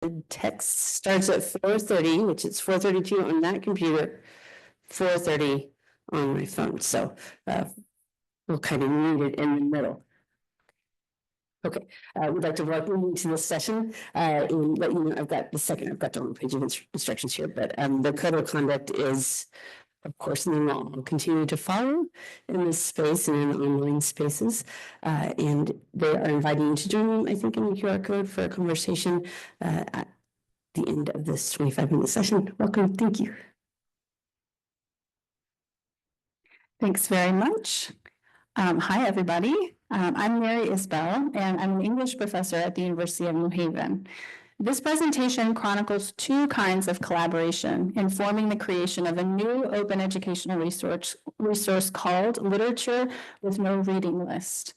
The text starts at 4:30, which is 4:32 on that computer, 4:30 on my phone. So we'll kind of read it in the middle. Okay, we'd like to welcome you to this session and let you know I've got the wrong page of instructions here, but the code of conduct is, of course, in the law. I'll continue to follow in this space and in online spaces. And they are inviting you to join them, I think, in the QR code for a conversation at the end of this 25-minute session. Welcome. Thank you. Thanks very much. Hi, everybody. I'm Mary Isbell, and I'm an English professor at the University of New Haven. This presentation chronicles two kinds of collaboration, informing the creation of a new open educational resource called Literature with No Reading List.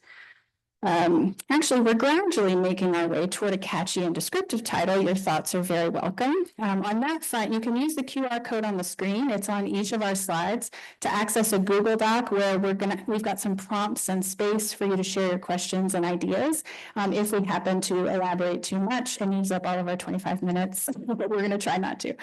Actually, we're gradually making our way toward a catchy and descriptive title. Your thoughts are very welcome. On that front, you can use the QR code on the screen. It's on each of our slides to access a Google Doc where we've got some prompts and space for you to share your questions and ideas. If we happen to elaborate too much and use up all of our 25 minutes, but we're going to try not to.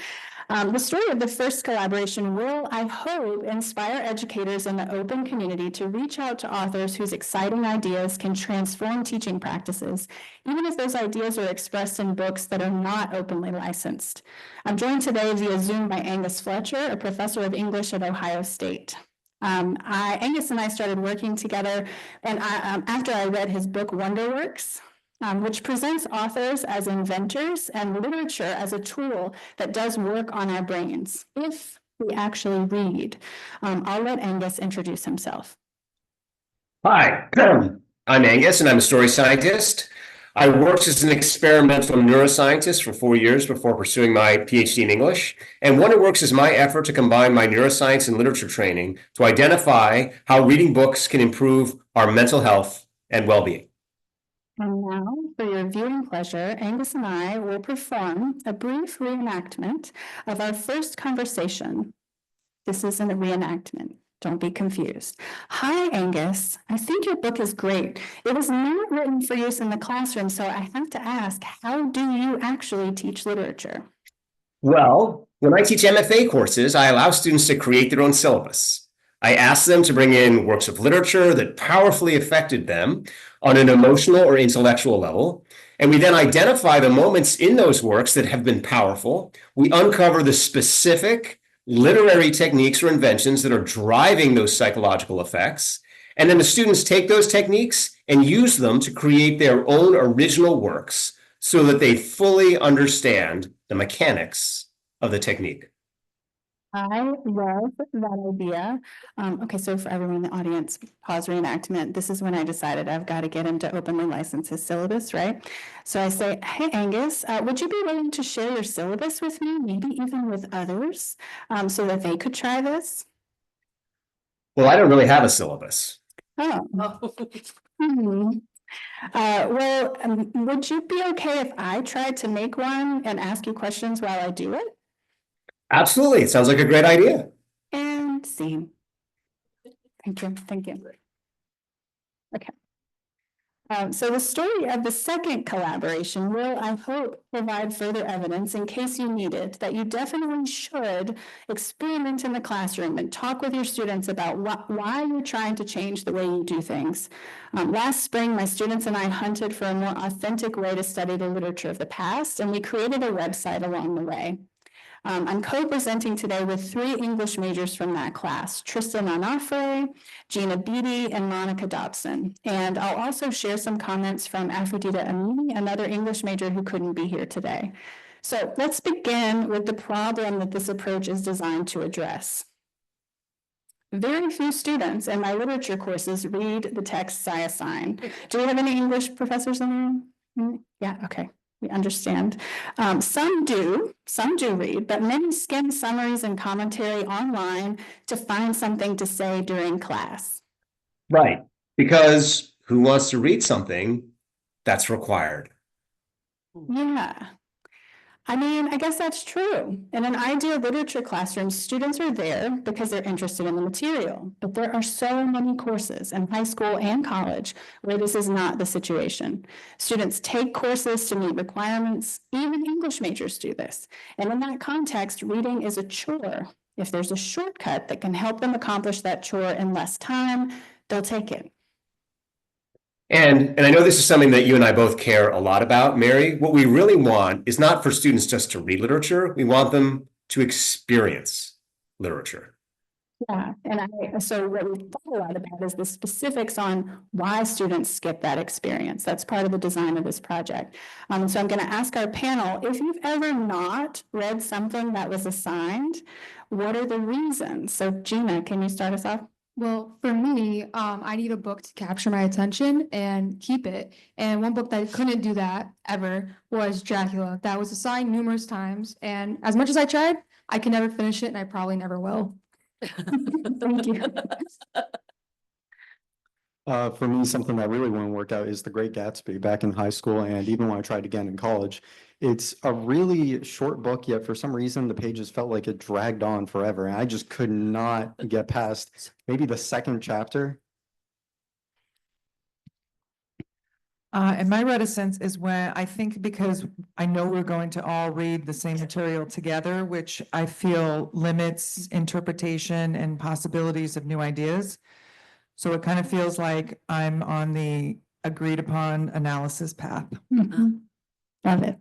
The story of the first collaboration will, I hope, inspire educators in the open community to reach out to authors whose exciting ideas can transform teaching practices, even if those ideas are expressed in books that are not openly licensed. I'm joined today via Zoom by Angus Fletcher, a professor of English at Ohio State. Angus and I started working together, and after I read his book Wonderworks, which presents authors as inventors and literature as a tool that does work on our brains, if we actually read. I'll let Angus introduce himself. Hi, I'm Angus, and I'm a story scientist. I worked as an experimental neuroscientist for 4 years before pursuing my PhD in English. And Wonderworks is my effort to combine my neuroscience and literature training to identify how reading books can improve our mental health and well-being. And now, for your viewing pleasure, Angus and I will perform a brief reenactment of our first conversation. This isn't a reenactment. Don't be confused. Hi, Angus. I think your book is great. It was not written for use in the classroom, so I have to ask, how do you actually teach literature? Well, when I teach MFA courses, I allow students to create their own syllabus. I ask them to bring in works of literature that powerfully affected them on an emotional or intellectual level, and we then identify the moments in those works that have been powerful. We uncover the specific literary techniques or inventions that are driving those psychological effects, and then the students take those techniques and use them to create their own original works so that they fully understand the mechanics of the technique. I love that idea. Okay, so for everyone in the audience, pause reenactment. This is when I decided I've got to get him to openly license his syllabus, right? So I say, hey, Angus, would you be willing to share your syllabus with me, maybe even with others, so that they could try this? Well, I don't really have a syllabus. Oh. Would you be okay if I tried to make one and ask you questions while I do it? Absolutely. It sounds like a great idea. And scene. Thank you. Thank you. Okay. So the story of the second collaboration will, I hope, provide further evidence in case you need it, that you definitely should experiment in the classroom and talk with your students about why you're trying to change the way you do things. Last spring, my students and I hunted for a more authentic way to study the literature of the past, and we created a website along the way. I'm co-presenting today with 3 English majors from that class, Tristan Onofre, Gina Beattie, and Monica Dobson. And I'll also share some comments from Aferdita Emini, another English major who couldn't be here today. So let's begin with the problem that this approach is designed to address. Very few students in my literature courses read the texts I assign. Do we have any English professors in the room? Yeah, okay. We understand. Some do read, but many skim summaries and commentary online to find something to say during class. Right, because who wants to read something that's required? Yeah. I mean, I guess that's true. In an ideal literature classroom, students are there because they're interested in the material. But there are so many courses in high school and college where this is not the situation. Students take courses to meet requirements. Even English majors do this. And in that context, reading is a chore. If there's a shortcut that can help them accomplish that chore in less time, they'll take it. And I know this is something that you and I both care a lot about, Mary. What we really want is not for students just to read literature. We want them to experience literature. Yeah, and so what we thought a lot about is the specifics on why students skip that experience. That's part of the design of this project. So I'm going to ask our panel, if you've ever not read something that was assigned, what are the reasons? So Gina, can you start us off? Well, for me, I need a book to capture my attention and keep it. And one book that couldn't do that ever was Dracula. That was assigned numerous times. And as much as I tried, I can never finish it, and I probably never will. Thank you. For me, something that really won't work out is The Great Gatsby back in high school, and even when I tried again in college. It's a really short book, yet for some reason the pages felt like it dragged on forever, and I just could not get past maybe the second chapter. And my reticence is when I think, because I know we're going to all read the same material together, which I feel limits interpretation and possibilities of new ideas. So it kind of feels like I'm on the agreed upon analysis path. Love it.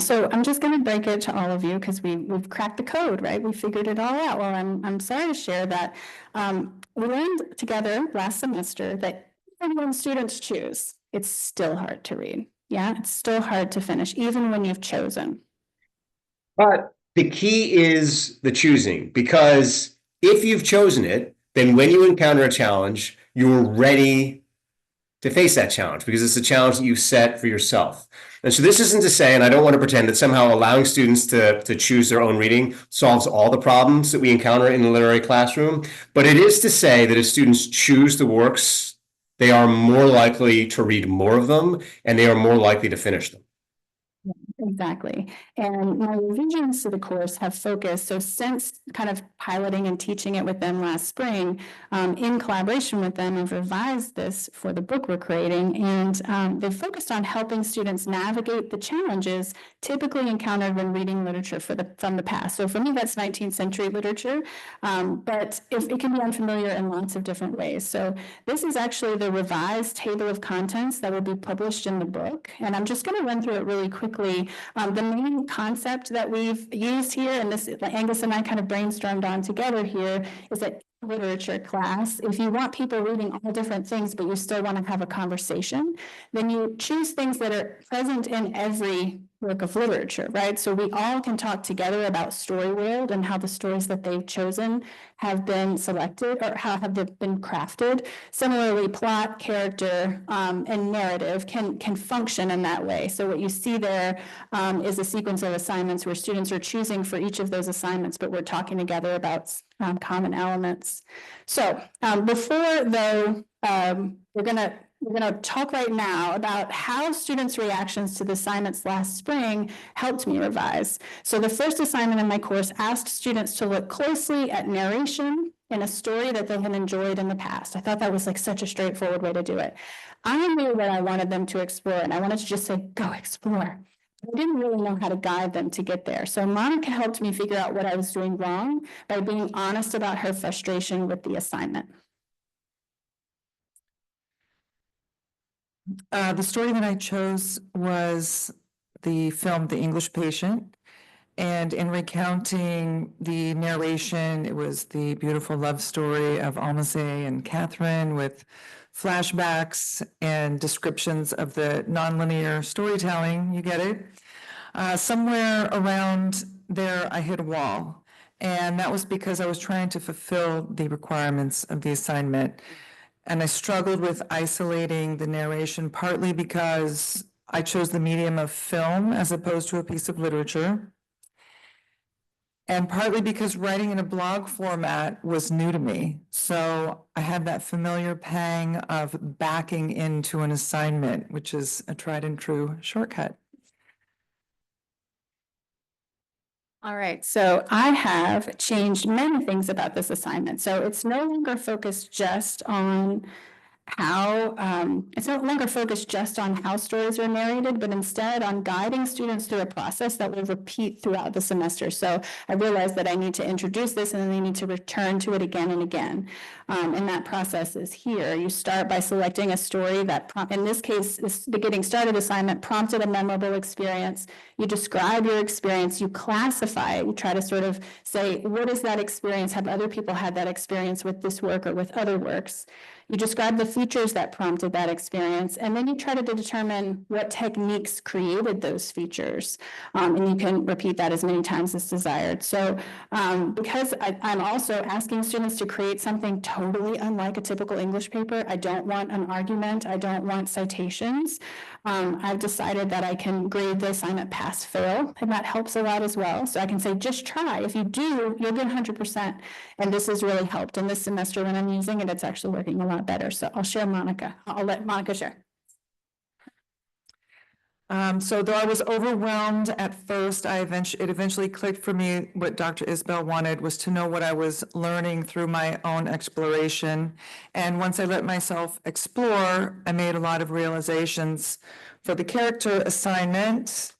So I'm just going to break it to all of you because we've cracked the code, right? We figured it all out. Well, I'm sorry to share that we learned together last semester that even when students choose, it's still hard to read. Yeah, it's still hard to finish, even when you've chosen. But the key is the choosing, because if you've chosen it, then when you encounter a challenge, you're ready to face that challenge because it's a challenge that you set for yourself. And so this isn't to say, and I don't want to pretend that somehow allowing students to choose their own reading solves all the problems that we encounter in the literary classroom, but it is to say that if students choose the works, they are more likely to read more of them, and they are more likely to finish them. Exactly. And my revisions to the course have focused, so since kind of piloting and teaching it with them last spring, in collaboration with them, I've revised this for the book we're creating, and they've focused on helping students navigate the challenges typically encountered when reading literature from the past. So for me, that's 19th century literature, but it can be unfamiliar in lots of different ways. So this is actually the revised table of contents that will be published in the book, and I'm just going to run through it really quickly. The main concept that we've used here, and this Angus and I kind of brainstormed on together here, is that literature class, if you want people reading all different things, but you still want to have a conversation, then you choose things that are present in every work of literature, right? So we all can talk together about story world and how the stories that they've chosen have been selected or how have they been crafted. Similarly, plot, character, and narrative can function in that way. So what you see there is a sequence of assignments where students are choosing for each of those assignments, but we're talking together about common elements. So before though, we're gonna talk right now about how students' reactions to the assignments last spring helped me revise. So the first assignment in my course asked students to look closely at narration in a story that they had enjoyed in the past. I thought that was like such a straightforward way to do it. I knew what I wanted them to explore, and I wanted to just say, go explore. I didn't really know how to guide them to get there. So Monica helped me figure out what I was doing wrong by being honest about her frustration with the assignment. The story that I chose was the film The English Patient. And in recounting the narration, it was the beautiful love story of Almase and Catherine with flashbacks and descriptions of the nonlinear storytelling. You get it? Somewhere around there, I hit a wall. And that was because I was trying to fulfill the requirements of the assignment. And I struggled with isolating the narration, partly because I chose the medium of film as opposed to a piece of literature. And partly because writing in a blog format was new to me. So I had that familiar pang of backing into an assignment, which is a tried and true shortcut. All right, so I have changed many things about this assignment. So it's no longer focused just on how stories are narrated, but instead on guiding students through a process that will repeat throughout the semester. So I realized that I need to introduce this and then they need to return to it again and again. And that process is here. You start by selecting a story that, in this case, the Getting Started assignment prompted a memorable experience. You describe your experience, you classify it, you try to sort of say, what is that experience? Have other people had that experience with this work or with other works? You describe the features that prompted that experience, and then you try to determine what techniques created those features. And you can repeat that as many times as desired. So because I'm also asking students to create something totally unlike a typical English paper, I don't want an argument, I don't want citations. I've decided that I can grade the assignment pass fail, and that helps a lot as well. So I can say, just try. If you do, you'll get 100%. And this has really helped. And this semester when I'm using it, it's actually working a lot better. So I'll share Monica. I'll let Monica share. So though I was overwhelmed at first, it eventually clicked for me what Dr. Isbell wanted was to know what I was learning through my own exploration. And once I let myself explore, I made a lot of realizations. For the character assignment,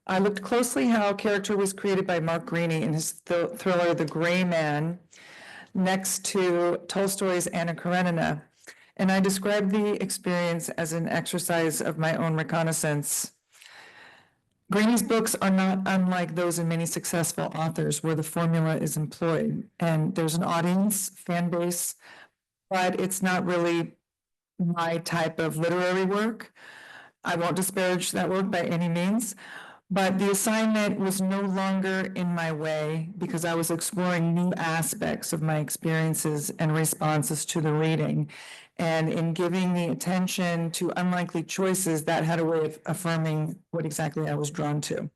I looked closely how character was created by Mark Greaney in his thriller, The Gray Man, next to Tolstoy's Anna Karenina. And I described the experience as an exercise of my own reconnaissance. Greaney's books are not unlike those in many successful authors where the formula is employed and there's an audience, fan base, but it's not really my type of literary work. I won't disparage that work by any means, but the assignment was no longer in my way because I was exploring new aspects of my experiences and responses to the reading. And in giving the attention to unlikely choices, that had a way of affirming what exactly I was drawn to.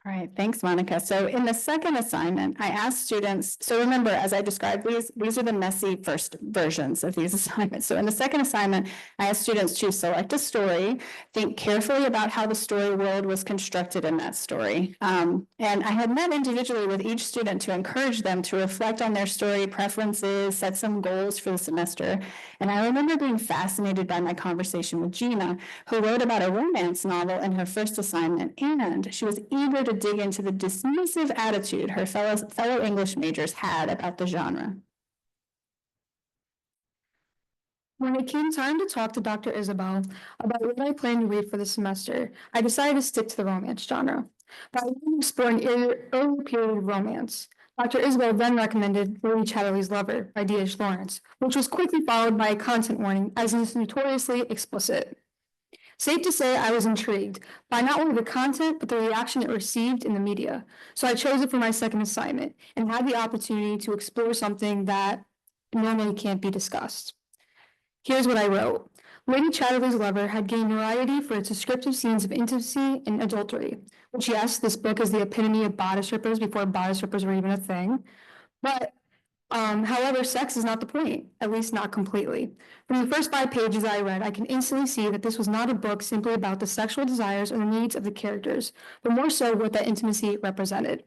All right, thanks, Monica. So in the second assignment, I asked students, so remember, as I described these are the messy first versions of these assignments. So in the second assignment, I asked students to select a story, think carefully about how the story world was constructed in that story. And I had met individually with each student to encourage them to reflect on their story preferences, set some goals for the semester. And I remember being fascinated by my conversation with Gina, who wrote about a romance novel in her first assignment, and she was eager to dig into the dismissive attitude her fellow English majors had about the genre. When it came time to talk to Dr. Isabel about what I planned to read for the semester, I decided to stick to the romance genre. But I wanted to explore an early period of romance. Dr. Isabel then recommended Lady Chatterley's Lover by D.H. Lawrence, which was quickly followed by a content warning as it is notoriously explicit. Safe to say I was intrigued by not only the content, but the reaction it received in the media. So I chose it for my second assignment and had the opportunity to explore something that normally can't be discussed. Here's what I wrote. Lady Chatterley's Lover had gained notoriety for its descriptive scenes of intimacy and adultery, which, yes, this book is the epitome of bodice rippers before bodice rippers were even a thing. But however, sex is not the point, at least not completely. From the first 5 pages I read, I can instantly see that this was not a book simply about the sexual desires or the needs of the characters, but more so what that intimacy represented.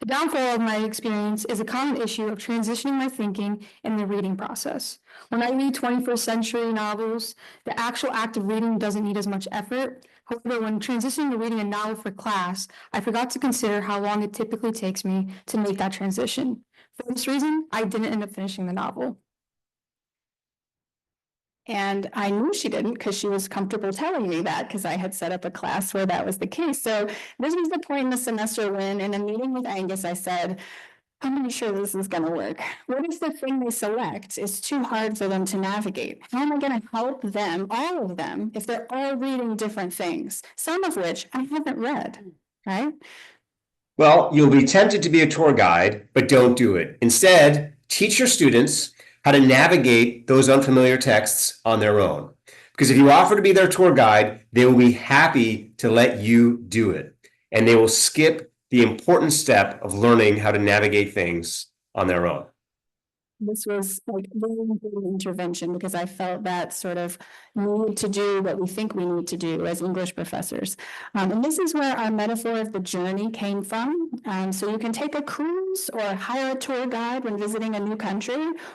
The downfall of my experience is a common issue of transitioning my thinking in the reading process. When I read 21st century novels, the actual act of reading doesn't need as much effort. However, when transitioning to reading a novel for class, I forgot to consider how long it typically takes me to make that transition. For this reason, I didn't end up finishing the novel. And I knew she didn't because she was comfortable telling me that because I had set up a class where that was the case. So this was the point in the semester when in a meeting with Angus, I said, I'm not sure this is going to work. What if the thing they select is too hard for them to navigate? How am I going to help them, all of them, if they're all reading different things, some of which I haven't read, right? Well, you'll be tempted to be a tour guide, but don't do it. Instead, teach your students how to navigate those unfamiliar texts on their own. Because if you offer to be their tour guide, they will be happy to let you do it. And they will skip the important step of learning how to navigate things on their own. this was like very important intervention because I felt that sort of need to do what we think we need to do as English professors. And this is where our metaphor of the journey came from. So you can take a cruise or hire a tour guide when visiting a new country,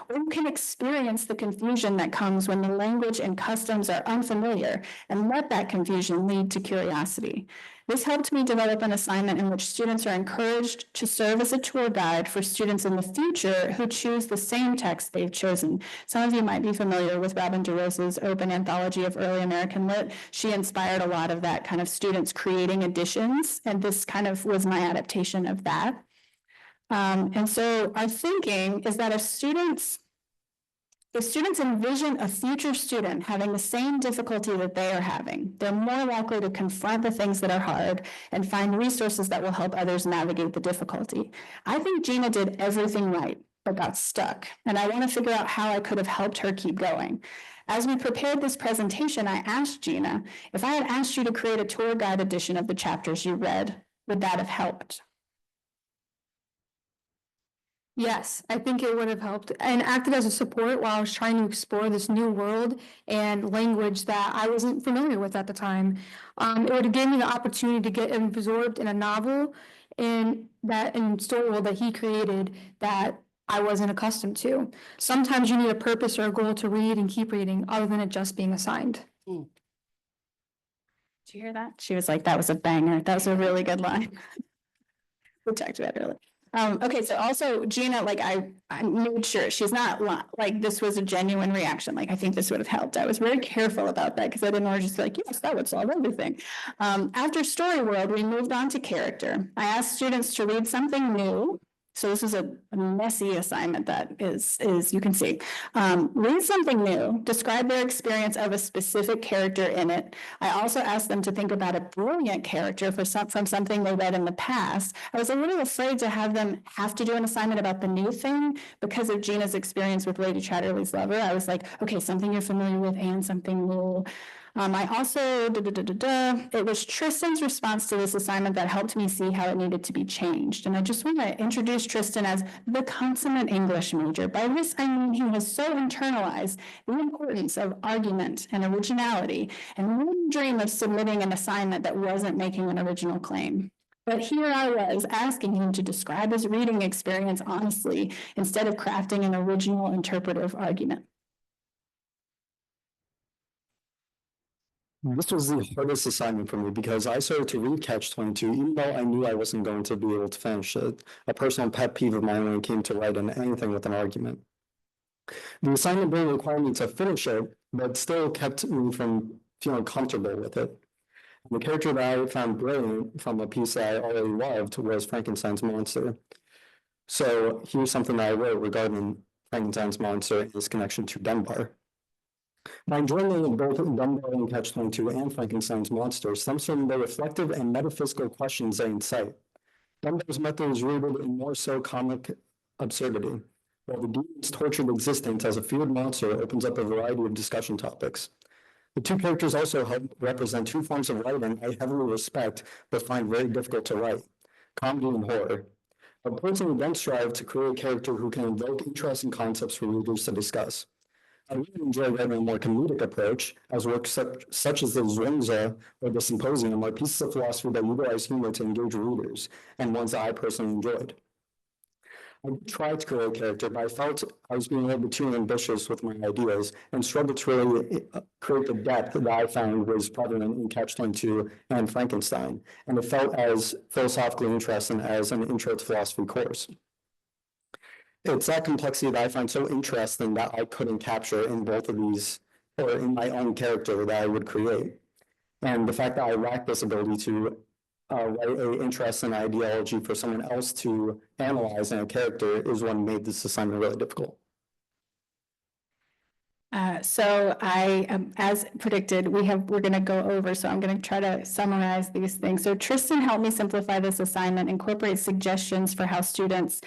or you can experience the confusion that comes when the language and customs are unfamiliar and let that confusion lead to curiosity. This helped me develop an assignment in which students are encouraged to serve as a tour guide for students in the future who choose the same text they've chosen. Some of you might be familiar with Robin DeRosa's Open Anthology of Early American Lit. She inspired a lot of that kind of students creating editions, and this kind of was my adaptation of that. And so our thinking is that if students envision a future student having the same difficulty that they are having, they're more likely to confront the things that are hard and find resources that will help others navigate the difficulty. I think Gina did everything right, but got stuck, and I want to figure out how I could have helped her keep going. As we prepared this presentation, I asked Gina, if I had asked you to create a tour guide edition of the chapters you read, would that have helped? Yes, I think it would have helped and acted as a support while I was trying to explore this new world and language that I wasn't familiar with at the time. It would have given me the opportunity to get absorbed in a novel and that in story world that he created that I wasn't accustomed to. Sometimes you need a purpose or a goal to read and keep reading other than it just being assigned. Did you hear that? She was like, that was a banger. That was a really good line. We talked about it earlier. Okay, so also Gina, like I made sure she's not like this was a genuine reaction. Like I think this would have helped. I was very careful about that because I didn't want to just be like, yes, that would solve everything. After Story World, we moved on to character. I asked students to read something new. So this is a messy assignment that is you can see. Read something new, describe their experience of a specific character in it. I also asked them to think about a brilliant character from something they read in the past. I was a little afraid to have them have to do an assignment about the new thing because of Gina's experience with Lady Chatterley's Lover. I was like, okay, something you're familiar with and something new. I also, it was Tristan's response to this assignment that helped me see how it needed to be changed. And I just want to introduce Tristan as the consummate English major. By this, I mean he has so internalized the importance of argument and originality and wouldn't dream of submitting an assignment that wasn't making an original claim. But here I was asking him to describe his reading experience honestly instead of crafting an original interpretive argument. This was the hardest assignment for me because I started to read Catch-22 even though I knew I wasn't going to be able to finish it, a personal pet peeve of mine when it came to writing anything with an argument. The assignment didn't require me to finish it, but still kept me from feeling comfortable with it. The character that I found brilliant from a piece that I already loved was Frankenstein's monster. So here's something that I wrote regarding Frankenstein's monster and his connection to Dunbar. My enjoyment of both Dunbar and Catch-22 and Frankenstein's monster stems from the reflective and metaphysical questions they incite. Dunbar's method is rooted in more so comic absurdity, while the demon's tortured existence as a feared monster opens up a variety of discussion topics. The two characters also help represent two forms of writing I heavily respect but find very difficult to write: comedy and horror. I personally then strive to create a character who can invoke interesting concepts for readers to discuss. I really enjoy writing a more comedic approach, as works such as the Zwingza or the Symposium are pieces of philosophy that utilize humor to engage readers, and ones that I personally enjoyed. I tried to create a character, but I felt I was being a little bit too ambitious with my ideas and struggled to really create the depth that I found was prevalent in Catch-22 and Frankenstein, and it felt as philosophically interesting as an intro to philosophy course. It's that complexity that I find so interesting that I couldn't capture in both of these, or in my own character that I would create. And the fact that I lack this ability to write an interesting ideology for someone else to analyze in a character is what made this assignment really difficult. So as predicted, we're gonna go over, so I'm gonna try to summarize these things. So Tristan helped me simplify this assignment, incorporate suggestions for how students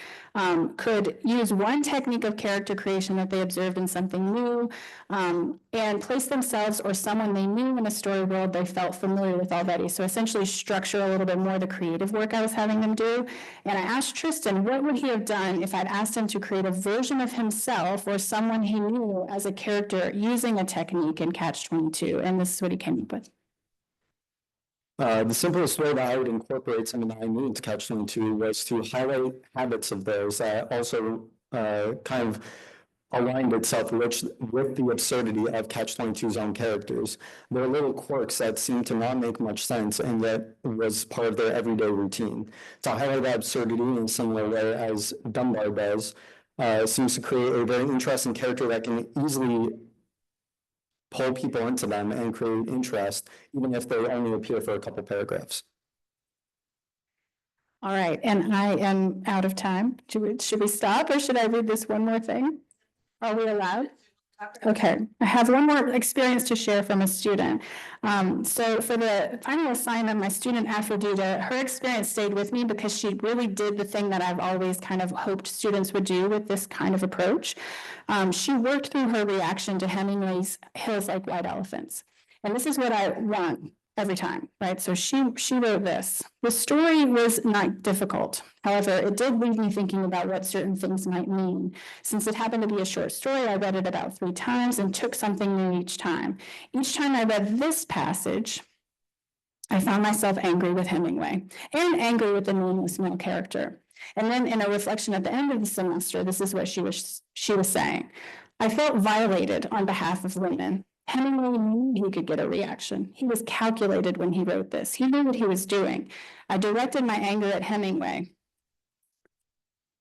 could use one technique of character creation that they observed in something new, and place themselves or someone they knew in a story world they felt familiar with already. So essentially structure a little bit more the creative work I was having them do. And I asked Tristan, what would he have done if I'd asked him to create a version of himself or someone he knew as a character using a technique in Catch-22, and this is what he came up with. The simplest way that I would incorporate something that I knew into Catch-22 was to highlight habits of theirs that also kind of aligned itself with the absurdity of Catch-22's own characters. There are little quirks that seem to not make much sense and that was part of their everyday routine. To highlight that absurdity in a similar way as Dunbar does, seems to create a very interesting character that can easily pull people into them and create interest, even if they only appear for a couple paragraphs. All right, and I am out of time. Should we stop or should I read this one more thing? Are we allowed? Okay, I have one more experience to share from a student. So for the final assignment, my student Aferdita, her experience stayed with me because she really did the thing that I've always kind of hoped students would do with this kind of approach. She worked through her reaction to Hemingway's Hills Like White Elephants. And this is what I want every time, right? So she wrote this. The story was not difficult. However, it did leave me thinking about what certain things might mean. Since it happened to be a short story, I read it about 3 times and took something new each time. Each time I read this passage, I found myself angry with Hemingway and angry with the nameless male character. And then in a reflection at the end of the semester, this is what she was saying. I felt violated on behalf of women. Hemingway knew he could get a reaction. He was calculated when he wrote this. He knew what he was doing. I directed my anger at Hemingway.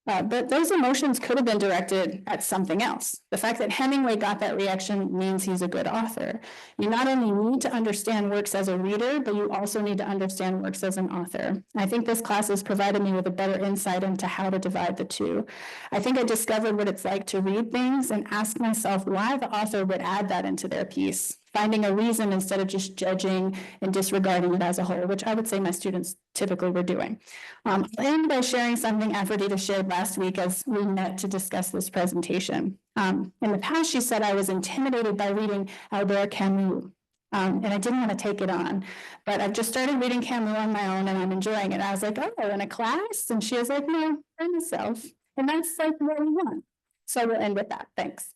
But those emotions could have been directed at something else. The fact that Hemingway got that reaction means he's a good author. You not only need to understand works as a reader, but you also need to understand works as an author. I think this class has provided me with a better insight into how to divide the two. I think I discovered what it's like to read things and ask myself why the author would add that into their piece, finding a reason instead of just judging and disregarding it as a whole, which I would say my students typically were doing. I'll end by sharing something Aferdita shared last week as we met to discuss this presentation. In the past, she said I was intimidated by reading Albert Camus, and I didn't want to take it on, but I've just started reading Camus on my own and I'm enjoying it. I was like, oh, in a class? And she was like, no, by myself. And that's like what we want. So we'll end with that. Thanks.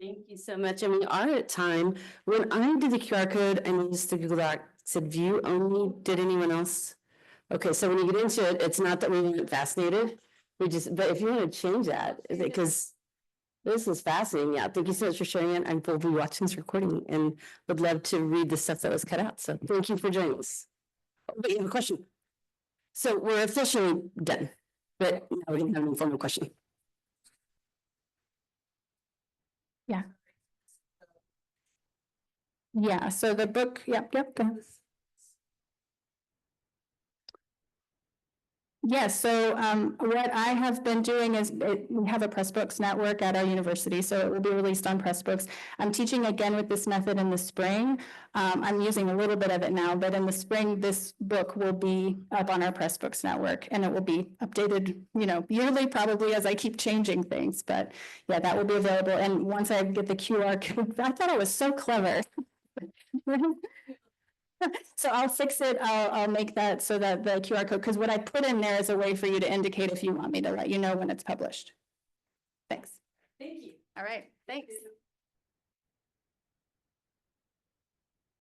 Thank you so much. And we are at time. When I did the QR code, I used to Google Doc, said view only. Did anyone else? Okay, so when you get into it, it's not that we weren't fascinated. But if you want to change that, because this is fascinating. Yeah, thank you so much for sharing it. I will be watching this recording and would love to read the stuff that was cut out. So thank you for joining us. Oh, wait, you have a question. So we're officially done, but now we can have an informal question. Yeah, so the book, yep, go ahead. Yes, so what I have been doing is we have a Pressbooks network at our university, so it will be released on Pressbooks. I'm teaching again with this method in the spring. I'm using a little bit of it now, but in the spring, this book will be up on our Pressbooks network and it will be updated, yearly probably as I keep changing things. But yeah, that will be available. And once I get the QR code, I thought it was so clever. So I'll fix it. I'll make that so that the QR code, because what I put in there is a way for you to indicate if you want me to let you know when it's published. Thanks. Thank you. All right. Thanks.